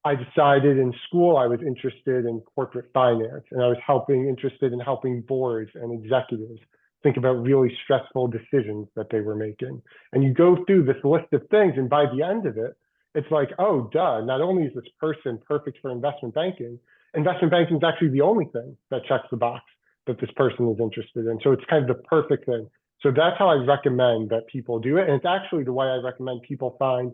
I decided in school I was interested in corporate finance, and I was interested in helping boards and executives think about really stressful decisions that they were making. And you go through this list of things, and by the end of it, it's like, oh, duh, not only is this person perfect for investment banking is actually the only thing that checks the box that this person is interested in. So it's kind of the perfect thing. So that's how I recommend that people do it. And it's actually the way I recommend people find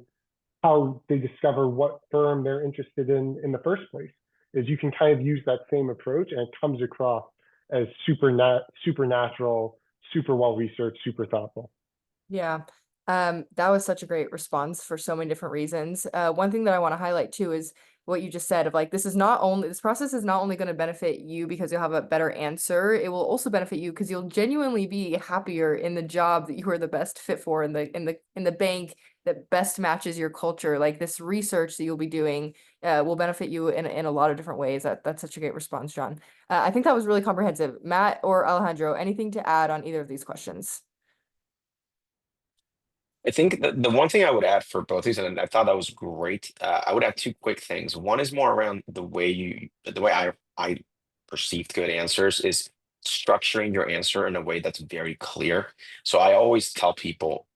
how they discover what firm they're interested in the first place, is you can kind of use that same approach and it comes across as supernatural, super well-researched, super thoughtful. Yeah. That was such a great response for so many different reasons. One thing that I want to highlight too is what you just said of like, this process is not only going to benefit you because you'll have a better answer, it will also benefit you because you'll genuinely be happier in the job that you are the best fit for in the bank that best matches your culture. Like this research that you'll be doing will benefit you in a lot of different ways. That's such a great response, John. I think that was really comprehensive. Matt or Alejandro, anything to add on either of these questions? I think the one thing I would add for both these, and I thought that was great. I would add two quick things. One is more around the way I perceived good answers is structuring your answer in a way that's very clear. So I always tell people,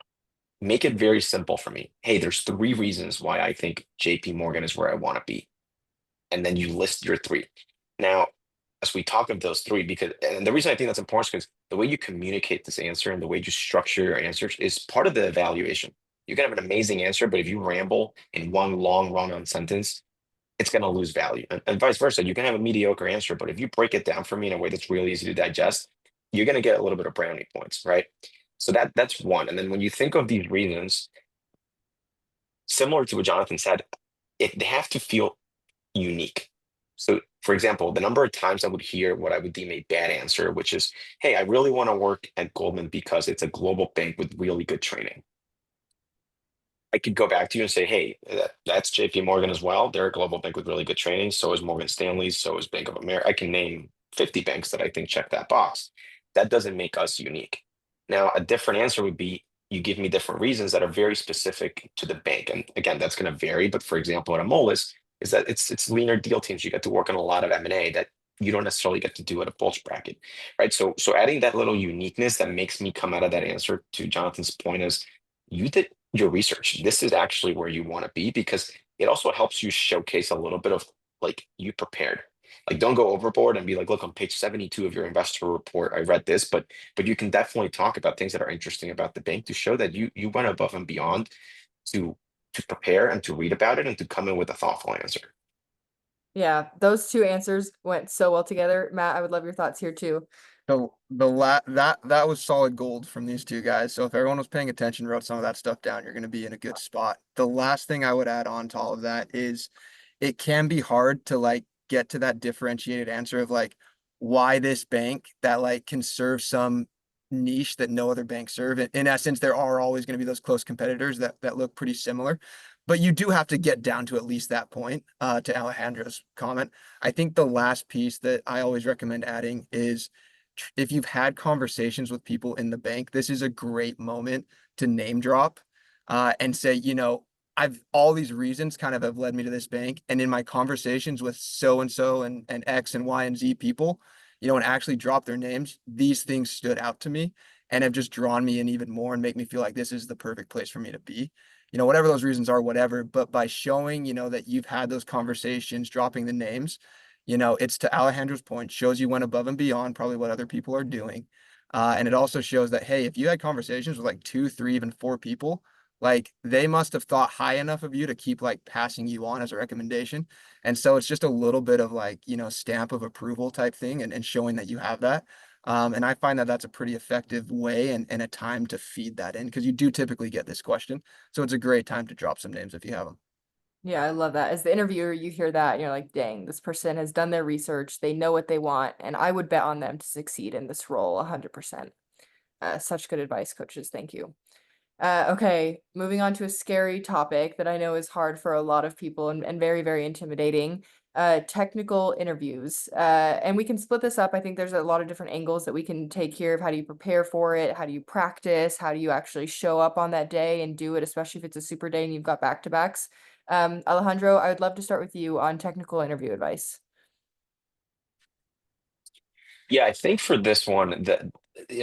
make it very simple for me. Hey, there's three reasons why I think JP Morgan is where I want to be, and then you list your three. Now, as we talk of those three, because and the reason I think that's important is because the way you communicate this answer and the way you structure your answers is part of the evaluation. You can have an amazing answer, but if you ramble in one long run-on sentence, it's going to lose value. And vice versa. You can have a mediocre answer, but if you break it down for me in a way that's really easy to digest, you're going to get a little bit of brownie points, right? So that's one. And then when you think of these reasons, similar to what Jonathan said, they have to feel unique. So, for example, the number of times I would hear what I would deem a bad answer, which is, hey, I really want to work at Goldman because it's a global bank with really good training. I could go back to you and say, hey, that's JP Morgan as well. They're a global bank with really good training. So is Morgan Stanley. So is Bank of America. I can name 50 banks that I think check that box. That doesn't make us unique. Now, a different answer would be you give me different reasons that are very specific to the bank. And again, that's going to vary. But for example, at Amolis, is that it's leaner deal teams. You get to work on a lot of M&A that you don't necessarily get to do at a bulge bracket, right? So adding that little uniqueness that makes me come out of that answer to Jonathan's point is you did your research. This is actually where you want to be because it also helps you showcase a little bit of like you prepared. Like don't go overboard and be like, look, on page 72 of your investor report, I read this, but you can definitely talk about things that are interesting about the bank to show that you went above and beyond to prepare and to read about it and to come in with a thoughtful answer. Yeah, those two answers went so well together. Matt, I would love your thoughts here too. That was solid gold from these two guys. So if everyone was paying attention, wrote some of that stuff down, you're going to be in a good spot. The last thing I would add on to all of that is it can be hard to like get to that differentiated answer of like why this bank that like can serve some niche that no other bank serve. In essence, there are always going to be those close competitors that look pretty similar. But you do have to get down to at least that point, to Alejandro's comment. I think the last piece that I always recommend adding is if you've had conversations with people in the bank, this is a great moment to name drop and say, I've all these reasons kind of have led me to this bank. And in my conversations with so and so and X and Y and Z people, and actually drop their names, these things stood out to me and have just drawn me in even more and make me feel like this is the perfect place for me to be. Whatever those reasons are, whatever. But by showing, that you've had those conversations, dropping the names, it's to Alejandro's point, shows you went above and beyond probably what other people are doing. And it also shows that, hey, if you had conversations with like 2, 3, even 4 people, like they must have thought high enough of you to keep like passing you on as a recommendation. And so it's just a little bit of like, stamp of approval type thing and showing that you have that. And I find that that's a pretty effective way and a time to feed that in because you do typically get this question. So it's a great time to drop some names if you have them. Yeah, I love that. As the interviewer, you hear that and you're like, dang, this person has done their research. They know what they want. And I would bet on them to succeed in this role 100%. Such good advice, coaches. Thank you. Okay, moving on to a scary topic that I know is hard for a lot of people and very, very intimidating. Technical interviews. And we can split this up. I think there's a lot of different angles that we can take here of how do you prepare for it? How do you practice? How do you actually show up on that day and do it, especially if it's a super day and you've got back-to-backs? Alejandro, I would love to start with you on technical interview advice. Yeah, I think for this one,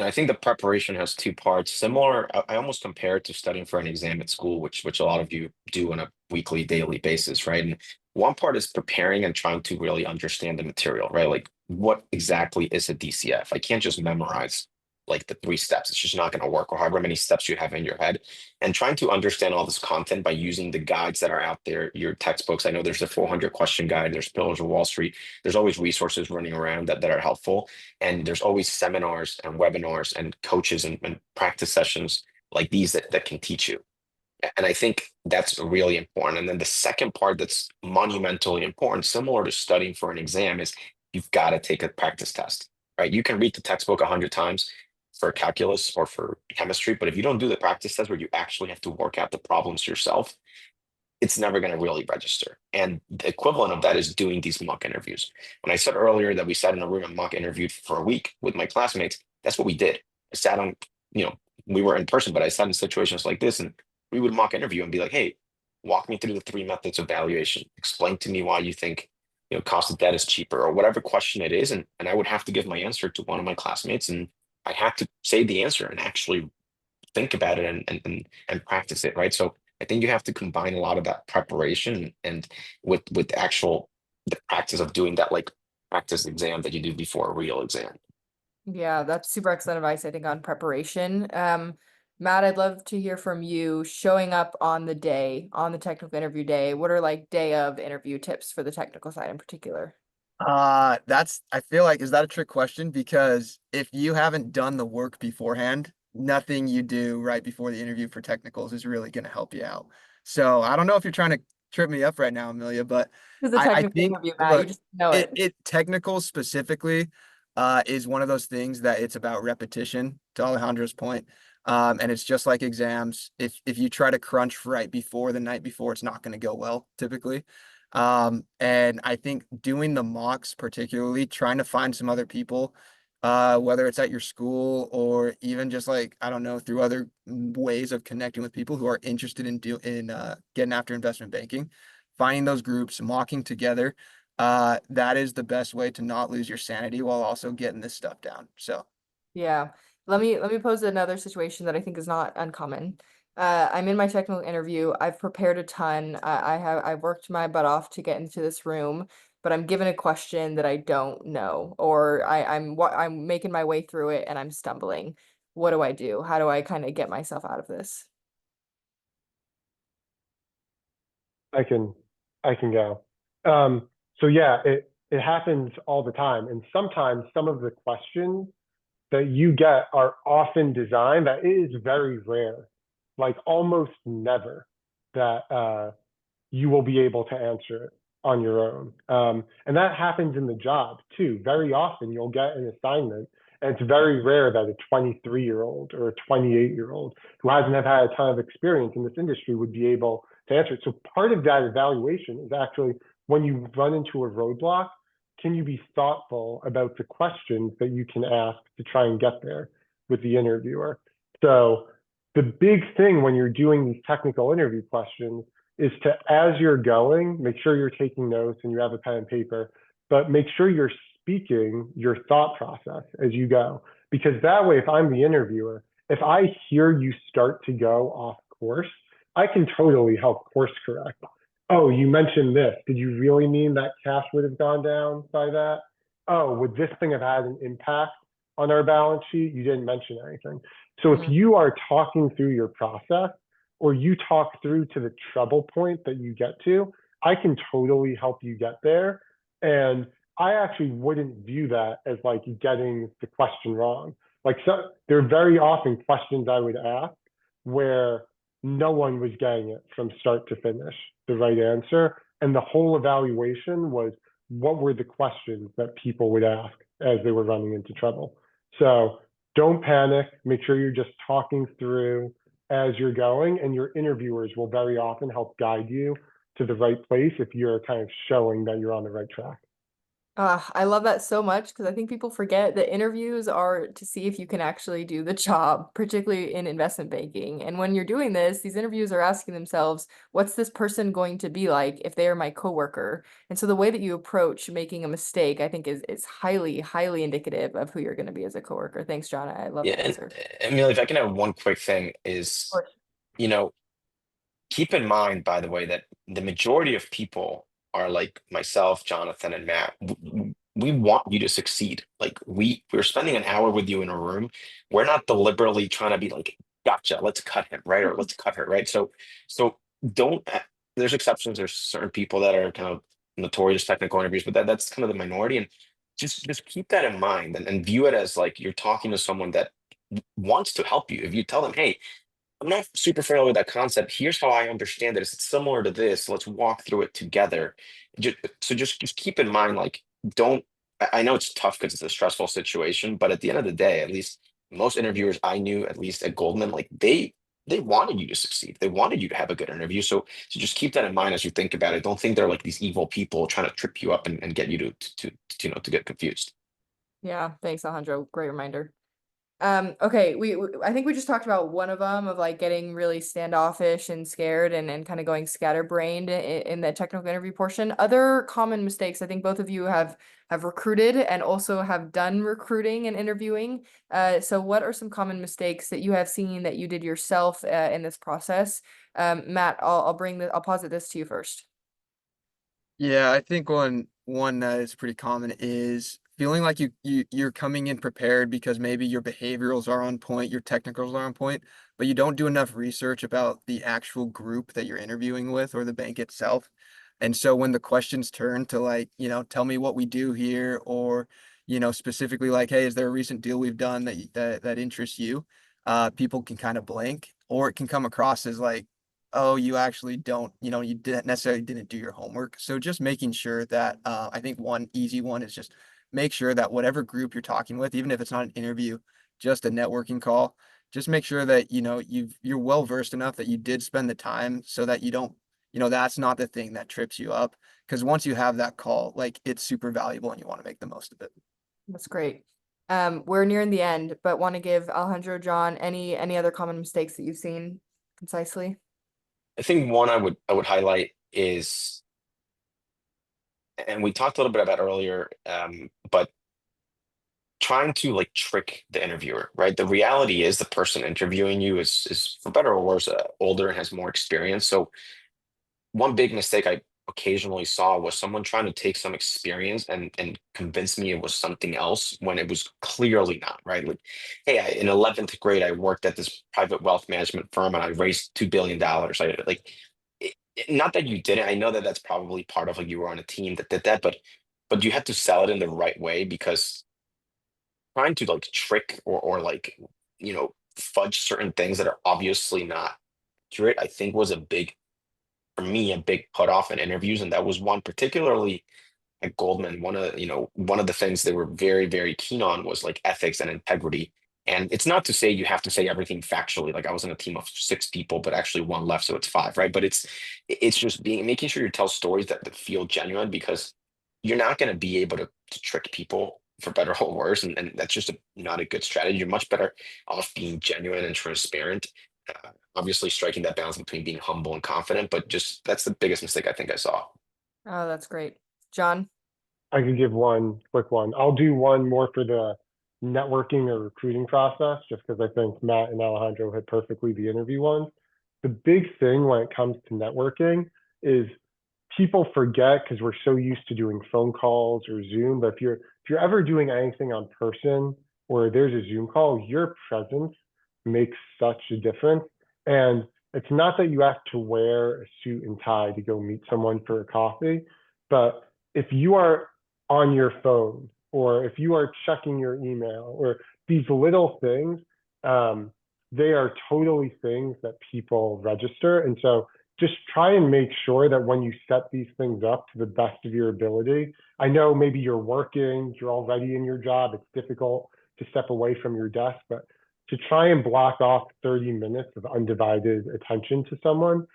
I think the preparation has two parts. Similar, I almost compare it to studying for an exam at school, which a lot of you do on a weekly, daily basis, right? And one part is preparing and trying to really understand the material, right? Like what exactly is a DCF? I can't just memorize like the 3 steps. It's just not going to work, or however many steps you have in your head. And trying to understand all this content by using the guides that are out there, your textbooks. I know there's the 400 question guide, there's Pillars of Wall Street. There's always resources running around that are helpful. And there's always seminars and webinars and coaches and practice sessions like these that can teach you. And I think that's really important. And then the second part that's monumentally important, similar to studying for an exam, is you've got to take a practice test, right? You can read the textbook 100 times. for calculus or for chemistry, but if you don't do the practice test where you actually have to work out the problems yourself, it's never going to really register. And the equivalent of that is doing these mock interviews. When I said earlier that we sat in a room and mock interviewed for a week with my classmates, that's what we did. I sat on, you know, we were in person, but I sat in situations like this and we would mock interview and be like, hey, walk me through the three methods of valuation. Explain to me why you think, cost of debt is cheaper or whatever question it is. And I would have to give my answer to one of my classmates and I had to say the answer and actually think about it and practice it, right? So I think you have to combine a lot of that preparation and with the practice of doing that like practice exam that you do before a real exam. Yeah, that's super excellent advice, I think, on preparation. Matt, I'd love to hear from you showing up on the day, on the technical interview day. What are like day of interview tips for the technical side in particular? I feel like, is that a trick question? Because if you haven't done the work beforehand, nothing you do right before the interview for technicals is really going to help you out. So I don't know if you're trying to trip me up right now, Amelia, but This is a I technical think, interview, Matt. You look, just know it, it. it technical specifically is one of those things that it's about repetition, to Alejandro's point. And it's just like exams. If you try to crunch right before the night before, it's not going to go well typically. And I think doing the mocks, particularly trying to find some other people, whether it's at your school or even just like, I don't know, through other ways of connecting with people who are interested in getting after investment banking, finding those groups, mocking together, that is the best way to not lose your sanity while also getting this stuff down. So Yeah. Let me pose another situation that I think is not uncommon. I'm in my technical interview. I've prepared a ton. I've worked my butt off to get into this room, but I'm given a question that I don't know, or I'm making my way through it and I'm stumbling. What do I do? How do I kind of get myself out of this? I can I can go. So yeah, it happens all the time, and sometimes some of the questions that you get are often designed that it is very rare, like almost never, that you will be able to answer it on your own. And that happens in the job too. Very often you'll get an assignment, and it's very rare that a 23-year-old or a 28-year-old who hasn't have had a ton of experience in this industry would be able to answer it. So part of that evaluation is actually when you run into a roadblock, can you be thoughtful about the questions that you can ask to try and get there with the interviewer? So the big thing when you're doing these technical interview questions is to, as you're going, make sure you're taking notes and you have a pen and paper, but make sure you're speaking your thought process as you go. Because that way, if I'm the interviewer, if I hear you start to go off course, I can totally help course correct. Oh, you mentioned this. Did you really mean that cash would have gone down by that? Oh, would this thing have had an impact on our balance sheet? You didn't mention anything. So if Mm. you are talking through your process, or you talk through to the trouble point that you get to, I can totally help you get there. And I actually wouldn't view that as like getting the question wrong. Like, so there are very often questions I would ask where no one was getting it from start to finish, the right answer. And the whole evaluation was what were the questions that people would ask as they were running into trouble. So don't panic. Make sure you're just talking through as you're going, and your interviewers will very often help guide you to the right place if you're kind of showing that you're on the right track. I love that so much because I think people forget that interviews are to see if you can actually do the job, particularly in investment banking. And when you're doing this, these interviews are asking themselves, what's this person going to be like if they are my coworker? And so the way that you approach making a mistake, I think is highly, highly indicative of who you're going to be as a coworker. Thanks, John. I love Yeah, the and answer. Amelia, if I can have one quick thing Of is, course. you know, keep in mind, by the way, that the majority of people are like myself, Jonathan, and Matt. We want you to succeed. Like we're spending an hour with you in a room. We're not deliberately trying to be like, gotcha, let's cut him, right? Or let's cut her, right? So don't. There's exceptions. There's certain people that are kind of notorious technical interviews, but that's kind of the minority. And just keep that in mind and view it as like you're talking to someone that wants to help you. If you tell them, hey, I'm not super familiar with that concept. Here's how I understand it. It's similar to this. Let's walk through it together. So just keep in mind, like, don't. I know it's tough because it's a stressful situation, but at the end of the day, at least most interviewers I knew, at least at Goldman, like they wanted you to succeed. They wanted you to have a good interview. So just keep that in mind as you think about it. Don't think they're like these evil people trying to trip you up and get you to get confused. Yeah, thanks, Alejandro. Great reminder. Okay, I think we just talked about one of them of like getting really standoffish and scared and kind of going scatterbrained in the technical interview portion. Other common mistakes, I think both of you have recruited and also have done recruiting and interviewing. So what are some common mistakes that you have seen that you did yourself in this process? Matt, I'll posit this to you first. Yeah, I think one that is pretty common is feeling like you're coming in prepared because maybe your behaviorals are on point, your technicals are on point, but you don't do enough research about the actual group that you're interviewing with or the bank itself. And so when the questions turn to like, tell me what we do here, or, specifically like, hey, is there a recent deal we've done that interests you? People can kind of blank, or it can come across as like, oh, you actually don't, you didn't necessarily didn't do your homework. So just making sure that I think one easy one is just make sure that whatever group you're talking with, even if it's not an interview, just a networking call, just make sure that you're well versed enough that you did spend the time so that you don't, that's not the thing that trips you up. Because once you have that call, like it's super valuable and you want to make the most of it. That's great. We're nearing the end, but want to give Alejandro, John, any other common mistakes that you've seen concisely? I think one I would highlight is, and we talked a little bit about earlier, but trying to like trick the interviewer, right? The reality is the person interviewing you is for better or worse, older and has more experience. So one big mistake I occasionally saw was someone trying to take some experience and convince me it was something else when it was clearly not, right? Like, hey, in 11th grade, I worked at this private wealth management firm and I raised $2 billion. I like, not that you didn't. I know that that's probably part of like you were on a team that did that, but you had to sell it in the right way, because trying to like trick or like fudge certain things that are obviously not accurate, I think was a big, for me, a big put off in interviews. And that was one particularly at Goldman. One of the things they were very, very keen on was like ethics and integrity. And it's not to say you have to say everything factually. Like I was in a team of 6 people, but actually one left, so it's 5, right? But it's just making sure you tell stories that feel genuine, because you're not going to be able to trick people for better or worse, and that's just not a good strategy. You're much better off being genuine and transparent. Obviously, striking that balance between being humble and confident, but just that's the biggest mistake I think I saw. Oh, that's great. John? I could give one quick one. I'll do one more for the networking or recruiting process, just because I think Matt and Alejandro hit perfectly the interview ones. The big thing when it comes to networking is people forget because we're so used to doing phone calls or Zoom. But if you're ever doing anything on person or there's a Zoom call, your presence makes such a difference. And it's not that you have to wear a suit and tie to go meet someone for a coffee, but if you are on your phone or if you are checking your email or these little things, they are totally things that people register. And so just try and make sure that when you set these things up to the best of your ability, I know maybe you're working, you're already in your job, it's difficult to step away from your desk, but to try and block off 30 minutes of undivided attention to someone,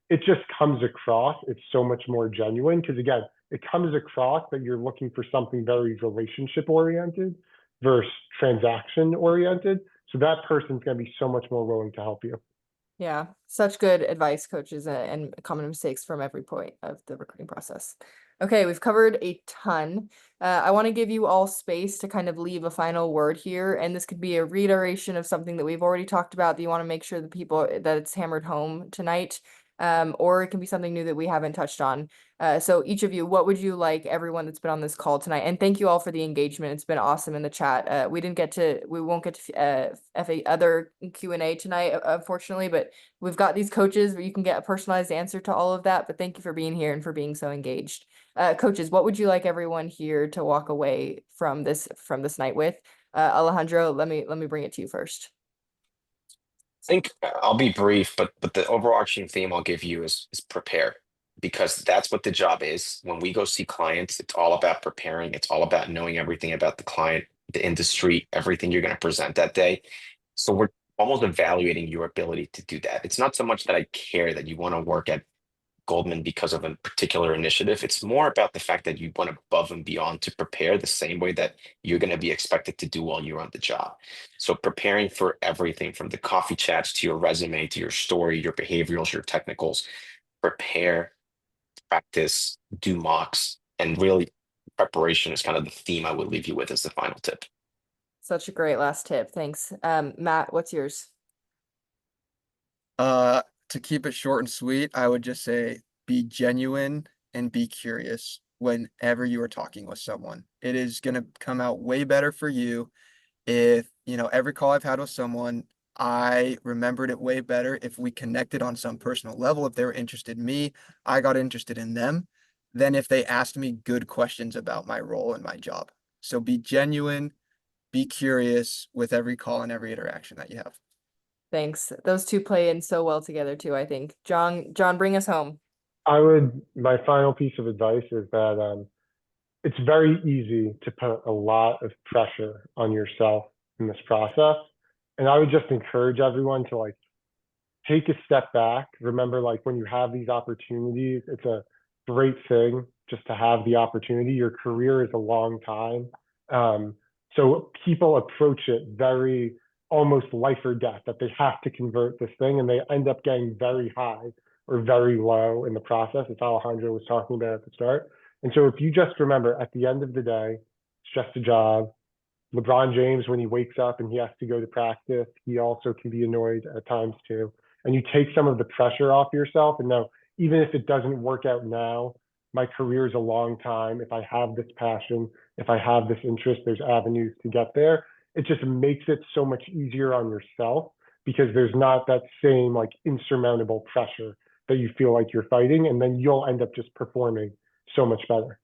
it just comes across, it's so much more genuine, because again, it comes across that you're looking for something very relationship oriented versus transaction oriented. So that person's going to be so much more willing to help you. Yeah, such good advice, coaches, and common mistakes from every point of the recruiting process. Okay, we've covered a ton. I want to give you all space to kind of leave a final word here, and this could be a reiteration of something that we've already talked about that you want to make sure the people that it's hammered home tonight, or it can be something new that we haven't touched on. So each of you, what would you like everyone that's been on this call tonight? And thank you all for the engagement. It's been awesome in the chat. We won't get to FA other Q&A tonight, unfortunately, but we've got these coaches where you can get a personalized answer to all of that. But thank you for being here and for being so engaged. Coaches, what would you like everyone here to walk away from this night with? Alejandro, let me bring it to you first. I think I'll be brief, but the overarching theme I'll give you is prepare, because that's what the job is. When we go see clients, it's all about preparing. It's all about knowing everything about the client. the industry, everything you're going to present that day. So we're almost evaluating your ability to do that. It's not so much that I care that you want to work at Goldman because of a particular initiative. It's more about the fact that you went above and beyond to prepare the same way that you're going to be expected to do while you're on the job. So preparing for everything from the coffee chats to your resume, to your story, your behaviorals, your technicals, prepare, practice, do mocks, and really preparation is kind of the theme I would leave you with as the final tip. Such a great last tip. Thanks. Matt, what's yours? To keep it short and sweet, I would just say be genuine and be curious whenever you are talking with someone. It is going to come out way better for you if, every call I've had with someone, I remembered it way better if we connected on some personal level. If they were interested in me, I got interested in them, than if they asked me good questions about my role and my job. So be genuine, be curious with every call and every interaction that you have. Thanks. Those two play in so well together too, I think. John, bring us home. My final piece of advice is that it's very easy to put a lot of pressure on yourself in this process. And I would just encourage everyone to like take a step back. Remember, like when you have these opportunities, it's a great thing just to have the opportunity. Your career is a long time. So people approach it very almost life or death, that they have to convert this thing, and they end up getting very high or very low in the process, as Alejandro was talking about at the start. And so if you just remember at the end of the day, it's just a job. LeBron James, when he wakes up and he has to go to practice, he also can be annoyed at times too. And you take some of the pressure off yourself and know, even if it doesn't work out now, my career is a long time. If I have this passion, if I have this interest, there's avenues to get there. It just makes it so much easier on yourself because there's not that same like insurmountable pressure that you feel like you're fighting. And then you'll end up just performing so much better.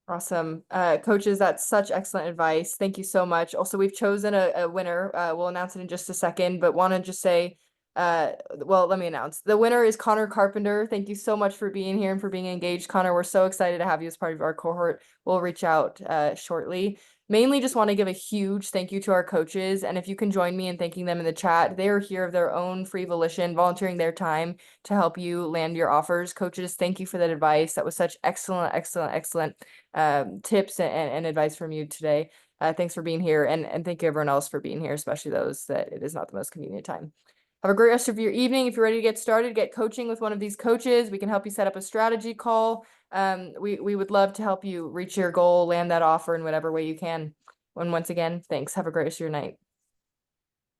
Awesome. Coaches, that's such excellent advice. Thank you so much. Also, we've chosen a winner. We'll announce it in just a second, but want to just say, well, let me announce. The winner is Connor Carpenter. Thank you so much for being here and for being engaged, Connor. We're so excited to have you as part of our cohort. We'll reach out shortly. Mainly just want to give a huge thank you to our coaches. And if you can join me in thanking them in the chat, they are here of their own free volition, volunteering their time to help you land your offers. Coaches, thank you for that advice. That was such excellent tips and advice from you today. Thanks for being here, and thank you everyone else for being here, especially those that it is not the most convenient time. Have a great rest of your evening. If you're ready to get started, get coaching with one of these coaches. We can help you set up a strategy call. We would love to help you reach your goal, land that offer in whatever way you can. And once again, thanks. Have a great rest of your night.